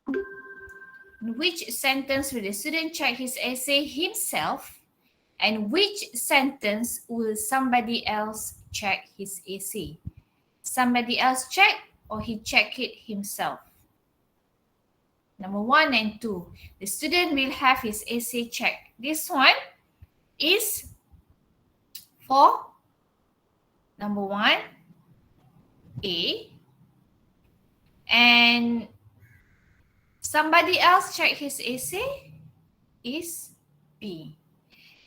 In which sentence will the student check his essay himself, and which sentence will somebody else check his essay? Somebody else check or he check it himself? Number 1 and 2. The student will have his essay checked. This one is for number 1, A. And somebody else check his essay is B.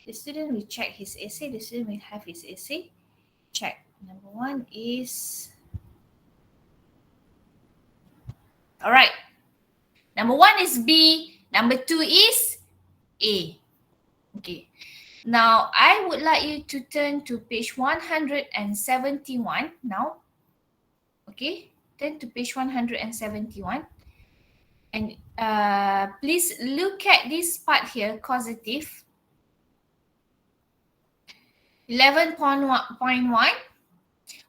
The student will check his essay. The student will have his essay checked. Number 1 is... Alright. Number 1 is B. Number 2 is A. Okay. Now, I would like you to turn to page 171 now. Okay. Turn to page 171. And please look at this part here, causative. 11.1.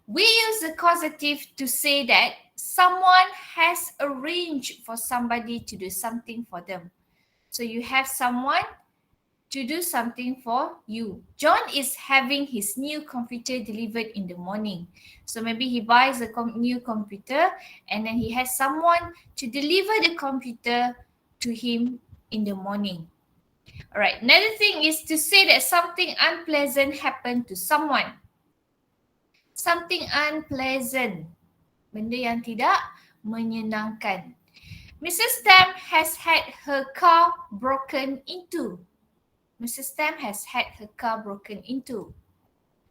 We use the causative to say that someone has arranged for somebody to do something for them. So you have someone to do something for you. John is having his new computer delivered in the morning. So maybe he buys a new computer and then he has someone to deliver the computer to him in the morning. Alright, another thing is to say that something unpleasant happened to someone. Something unpleasant. Benda yang tidak menyenangkan. Mrs. Tam has had her car broken into. Mrs. Tam has had her car broken into.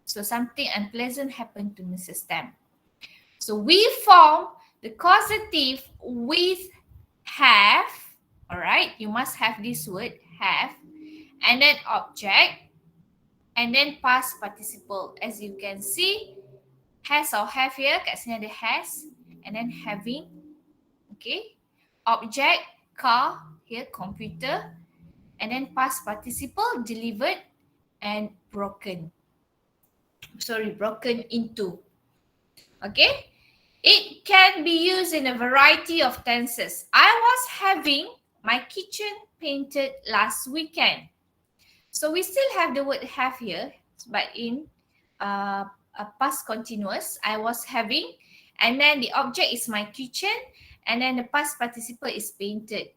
So something unpleasant happened to Mrs. Tam. So we form the causative with have. Alright, you must have this word, have. And then object. And then past participle. As you can see, has or have here, kat sini ada has. And then having. Okay. Object, car, here computer. And then past participle, delivered and broken. Sorry, broken into. Okay. It can be used in a variety of tenses. I was having my kitchen painted last weekend. So we still have the word have here, but in a past continuous. I was having, and then the object is my kitchen, and then the past participle is painted.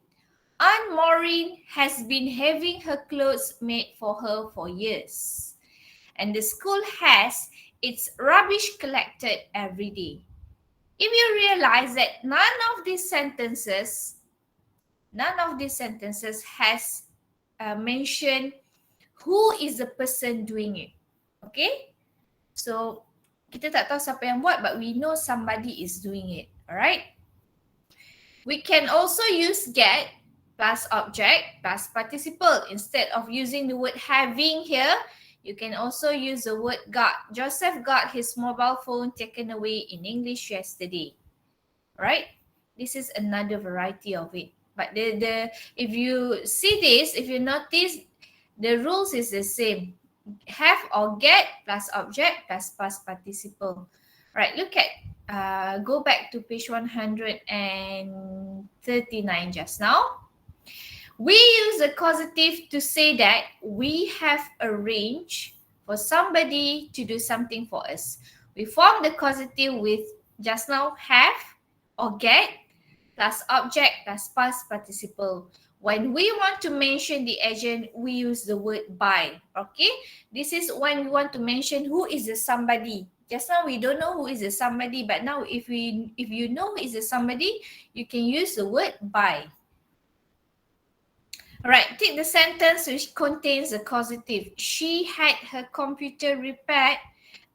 Aunt Maureen has been having her clothes made for her for years. And the school has its rubbish collected every day. If you realize that none of these sentences has mentioned who is the person doing it. Okay? So, kita tak tahu siapa yang buat, but we know somebody is doing it. Alright? We can also use get plus object plus participle. Instead of using the word having here, you can also use the word got. Joseph got his mobile phone taken away in English yesterday. Alright? This is another variety of it. But if you see this, if you notice, the rules is the same. Have or get plus object plus past participle. Right, look at, go back to page 139 just now. We use the causative to say that we have arranged for somebody to do something for us. We form the causative with just now have or get plus object plus past participle. When we want to mention the agent, we use the word by. Okay, this is when we want to mention who is the somebody. Just now we don't know who is the somebody, but now if you know who is the somebody, you can use the word by. Alright, take the sentence which contains the causative. She had her computer repaired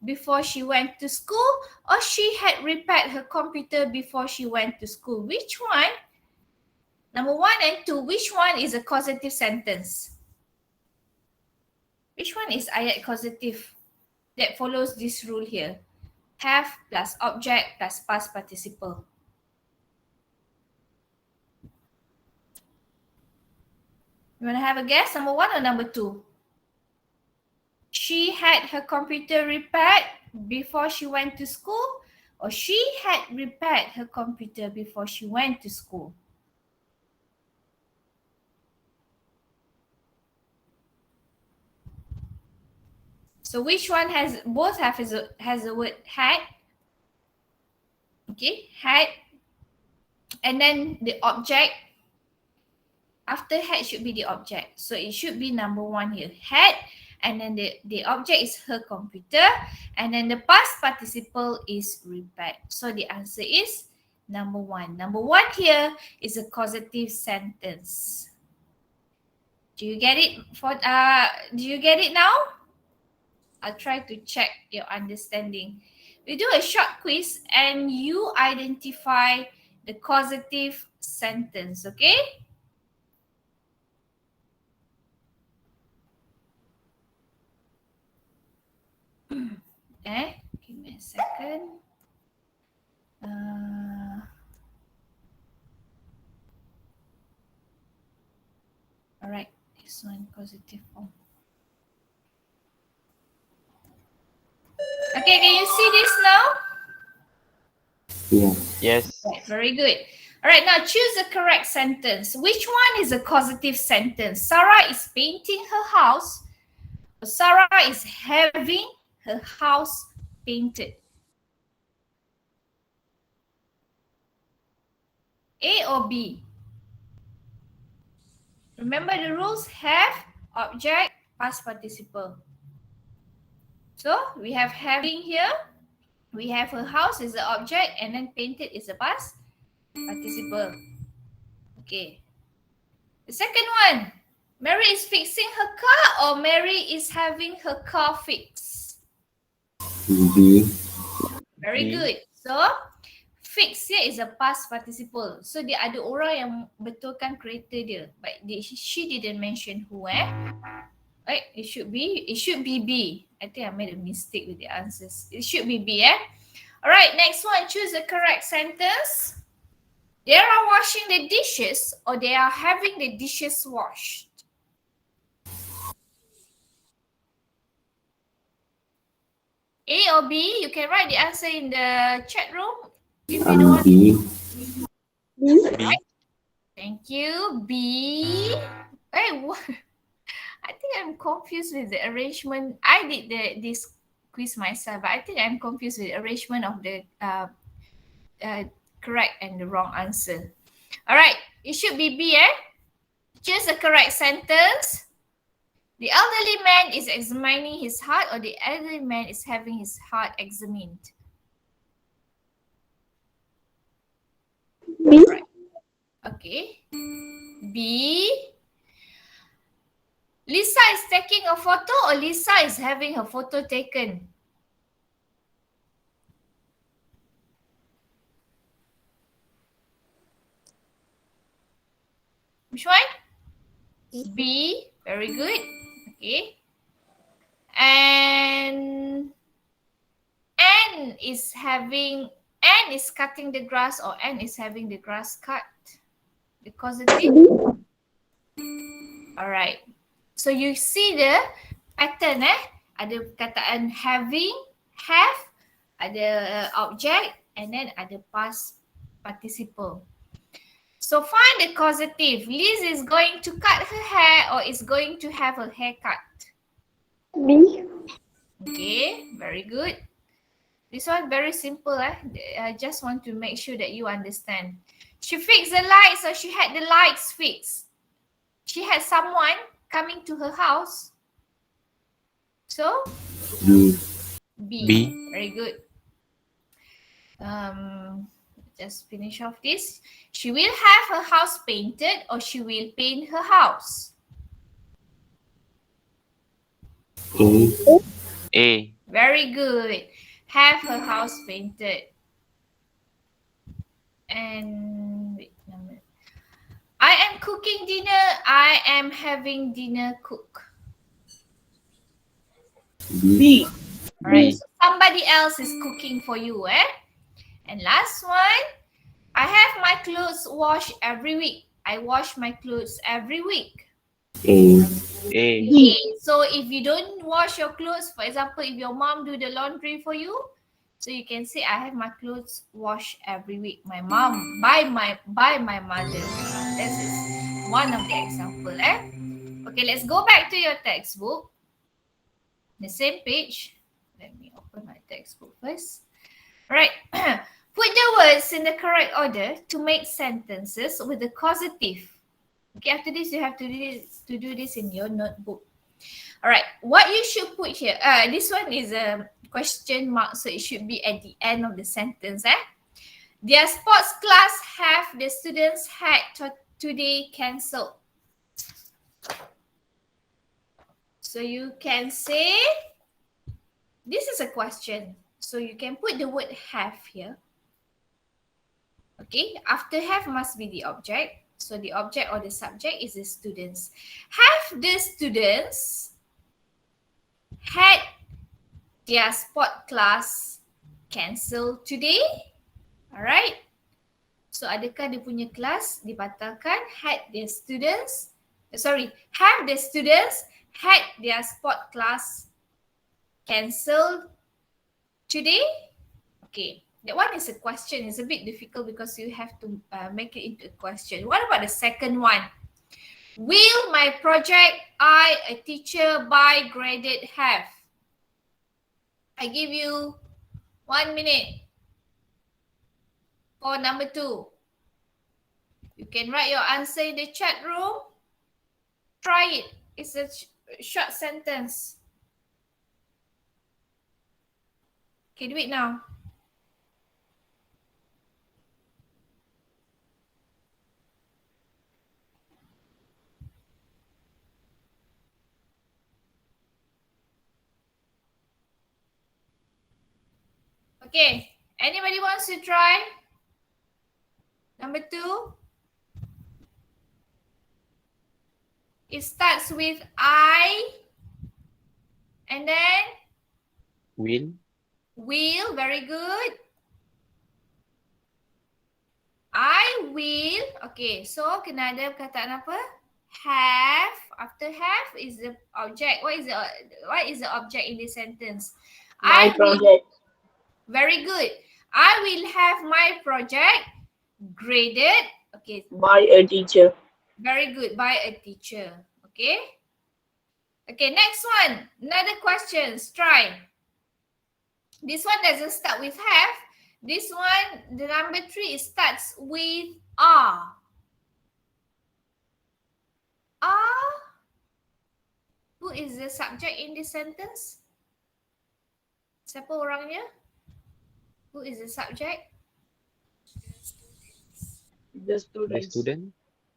before she went to school, or she had repaired her computer before she went to school. Which one? Number 1 and 2, which one is a causative sentence? Which one is ayat causative that follows this rule here? Have plus object plus past participle. You want to have a guess? Number 1 or number 2? She had her computer repaired before she went to school, or she had repaired her computer before she went to school? So which one has, both has the word had? Okay, had. And then the object, after had should be the object. So it should be number 1 here. Had, and then the object is her computer, and then the past participle is repaired. So the answer is number 1. Number 1 here is a causative sentence. Do you get it? Do you get it now? I'll try to check your understanding. We do a short quiz and you identify the causative sentence, okay? Give me a second. All right, this one causative form. Okay, can you see this now? Yeah. Yes. Right, very good. All right, now choose the correct sentence. Which one is a causative sentence? Sarah is painting her house. Sarah is having her house painted. A or B? Remember the rules: have, object, past participle. So we have having here. We have her house is the object, and then painted is the past participle. Okay. The second one. Mary is fixing her car, or Mary is having her car fixed? B. Very good. So fix here is a past participle. So dia ada orang yang betulkan kereta dia. But she didn't mention who, Right? It should be B. I think I made a mistake with the answers. It should be B, Alright, next one. Choose the correct sentence. They are washing the dishes, or they are having the dishes washed. A or B? You can write the answer in the chat room. If you don't want B. B. Thank you. B. Hey, what? I think I'm confused with the arrangement. I did this quiz myself, but I think I'm confused with the arrangement of the correct and the wrong answer. All right, it should be B, Choose the correct sentence. The elderly man is examining his heart, or the elderly man is having his heart examined? B. Right. Okay. B. Lisa is taking a photo, or Lisa is having her photo taken? Which one? B. Very good. Okay. And Anne is cutting the grass, or Anne is having the grass cut? The causative? Alright. So you see the pattern, Ada perkataan having, have, ada object, and then ada past participle. So find the causative. Liz is going to cut her hair, or is going to have her hair cut? B. Okay, very good. This one very simple. I just want to make sure that you understand. She fixed the lights, or she had the lights fixed. She had someone coming to her house. So B. B. Very good. Just finish off this. She will have her house painted, or she will paint her house? A. A. Very good. Have her house painted. And wait a minute. I am cooking dinner. I am having dinner cook. B. All right. So somebody else is cooking for you, And last one. I have my clothes washed every week. I wash my clothes every week. A. A. Okay. So if you don't wash your clothes, for example, if your mom do the laundry for you, so you can say, I have my clothes washed every week. My mom, by my mother. This is one of the example, Okay, let's go back to your textbook. The same page. Let me open my textbook first. Right. Put the words in the correct order to make sentences with the causative. Okay, after this, you have to do this in your notebook. All right. What you should put here, this one is a question mark, so it should be at the end of the sentence. Their sports class have the students had today cancelled. So you can say, this is a question. So you can put the word have here. Okay, after have must be the object. So the object or the subject is the students. Have the students had their sport class cancelled today? Alright. So adakah dia punya kelas dibatalkan? Have the students had their sport class cancelled today? Okay, that one is a question. It's a bit difficult because you have to make it into a question. What about the second one? Will my project I, a teacher, by graded have? I give you 1 minute for number 2. You can write your answer in the chat room. Try it. It's a short sentence. Okay, do it now. Okay, anybody wants to try? Number 2. It starts with I and then Will. will. Very good. I will. Okay, so kena ada perkataan apa? Have. After have is the object. What is the object in this sentence? My project. Very good. I will have my project graded. Okay. By a teacher. Very good. By a teacher. Okay. Okay, next one. Another question. Try. This one doesn't start with have. This one, the number 3, it starts with are. Are. Who is the subject in this sentence? Siapa orangnya? Who is the subject? The The students. student.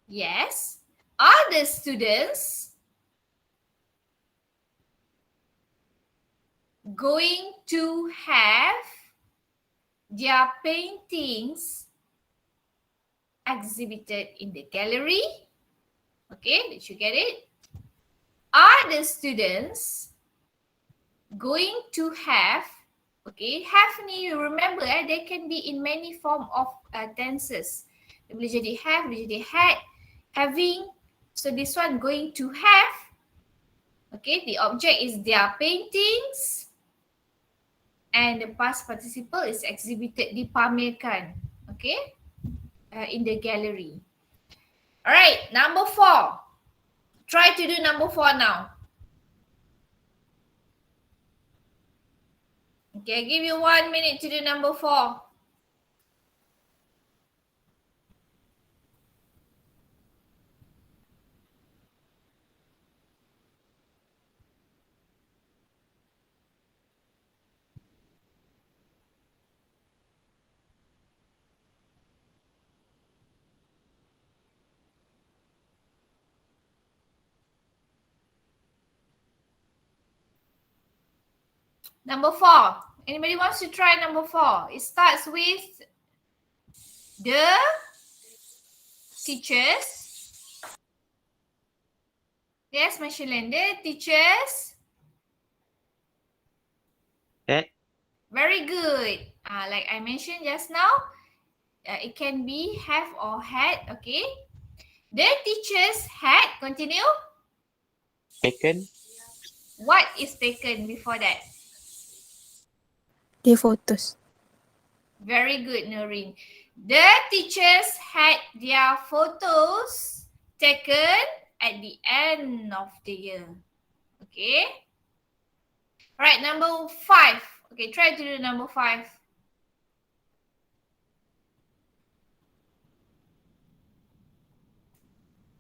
Yes. Are the students going to have their paintings exhibited in the gallery? Okay, did you get it? Are the students going to have, okay, have ni you remember they can be in many form of tenses. Dia boleh jadi have, boleh jadi had, having. So this one going to have. Okay, the object is their paintings. And the past participle is exhibited, dipamerkan. Okay, in the gallery. Alright, number 4. Try to do number 4 now. Okay, I give you 1 minute to do number 4. Number 4. Anybody wants to try number 4? It starts with the teachers. Yes, Michelin. The teachers. Had. Very good. Like I mentioned just now, it can be have or had. Okay. The teachers had. Continue. Taken. What is taken before that? The photos. Very good, Noreen. The teachers had their photos taken at the end of the year. Okay. Alright, number 5. Okay, try to do number 5.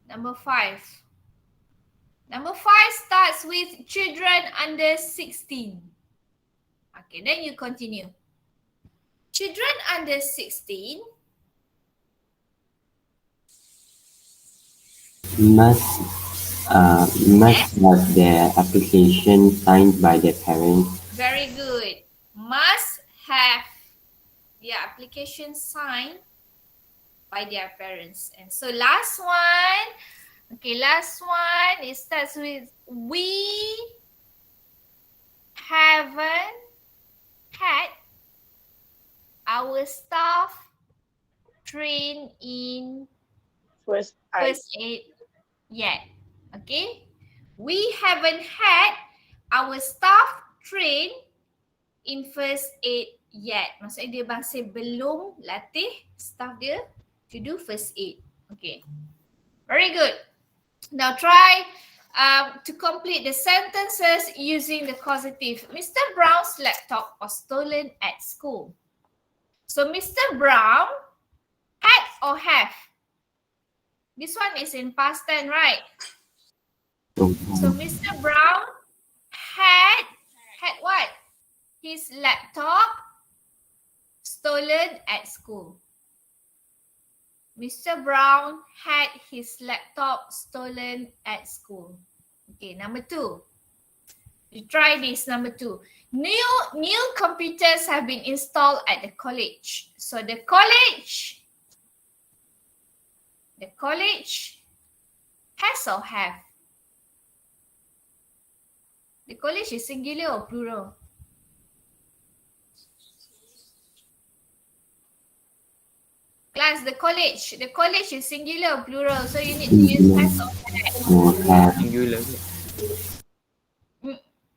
Number 5. Number 5 starts with children under 16. Okay, then you continue. Children under 16 Must have their application signed by their parents. very good. Must have their application signed by their parents. And so last one. Okay, last one. It starts with we haven't had our staff train in First first aid yet. Okay, we haven't had our staff train in first aid yet. Maksudnya dia masih belum latih staff dia to do first aid. Okay, very good. Now try to complete the sentences using the causative. Mr. Brown's laptop was stolen at school. So Mr. Brown had or have? This one is in past tense, right? So Mr. Brown had what? His laptop stolen at school. Mr. Brown had his laptop stolen at school. Okay, number 2. You try this, number 2. New computers have been installed at the college. So the college has or have? The college is singular or plural? Class, the college is singular or plural, so you need to use has or have. Singular.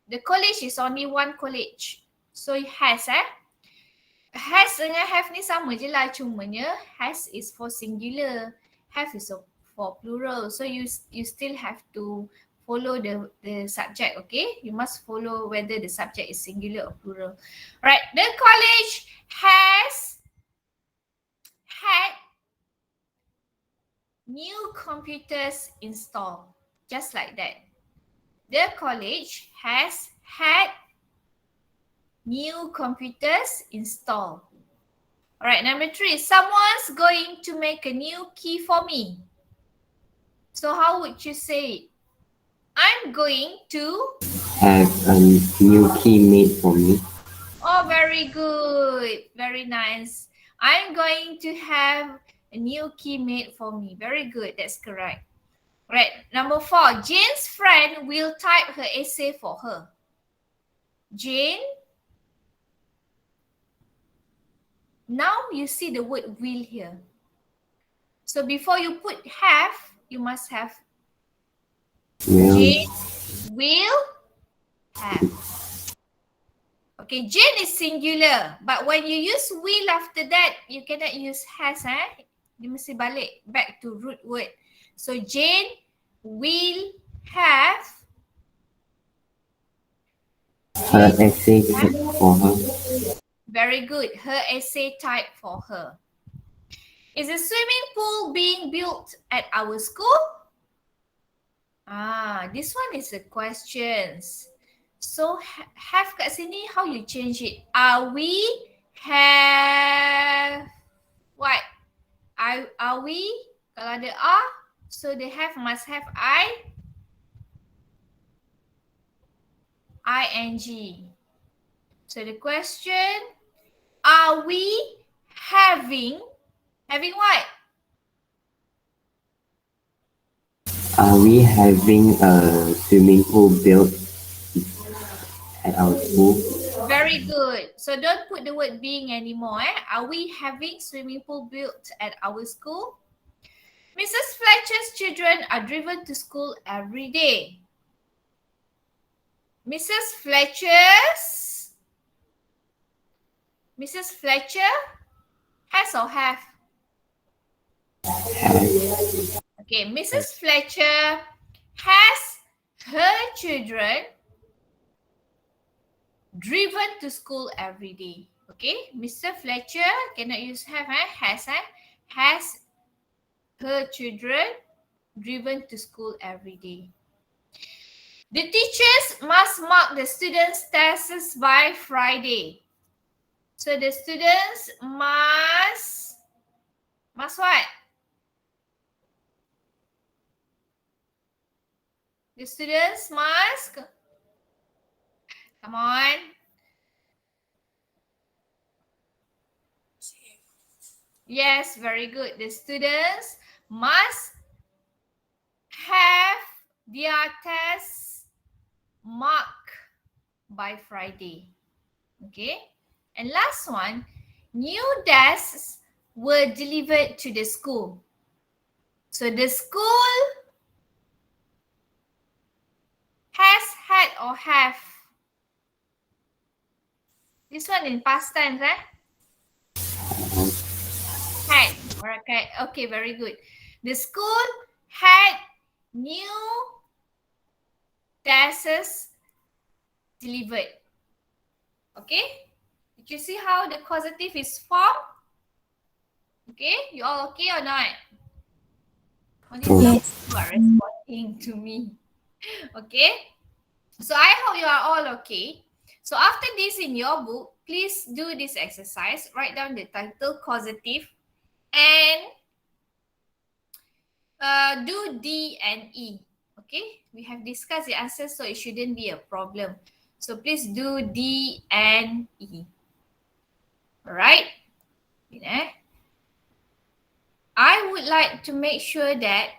The college is only one college, so it has has dengan have ni sama je lah, cumanya has is for singular, have is for plural, so you still have to follow the subject. Okay, you must follow whether the subject is singular or plural. Right, the college has had new computers installed, just like that. The college has had new computers installed. All right, number 3, someone's going to make a new key for me. So how would you say it? I'm going to Have a new key made for me. Oh, very good. Very nice. I'm going to have a new key made for me. Very good. That's correct. Right. Number 4. Jane's friend will type her essay for her. Jane. Now you see the word will here. So before you put have, you must have Will Jane will have. Okay, Jane is singular. But when you use will after that, you cannot use has. Dia mesti balik back to root word. So Jane will have her essay typed for her. Very good. Her essay typed for her. Is a swimming pool being built at our school? This one is a questions. So have kat sini, how you change it? Are we have what? Are we? Kalau ada are, so they have must have ing. So the question, are we having what? Are we having a swimming pool built at our school? Very good. So don't put the word being anymore. Are we having swimming pool built at our school? Mrs. Fletcher's children are driven to school every day. Mrs. Fletcher has or have? Okay, Mrs. Fletcher has her children driven to school every day. Okay, Mr. Fletcher cannot use have, has her children driven to school every day. The teachers must mark the students' tests by Friday. So the students must what? The students must, come on. Yes, very good. The students must have their tests marked by Friday. Okay. And last one, new desks were delivered to the school. So the school has had or have. This one in past tense, Had. Okay, okay, very good. The school had new desks delivered. Okay? Did you see how the causative is formed? Okay, you all okay or not? Only some Yes. people are responding to me. Okay? So I hope you are all okay. So after this in your book, please do this exercise. Write down the title causative and do D and E. Okay? We have discussed the answers, so it shouldn't be a problem. So please do D and E. Alright? I would like to make sure that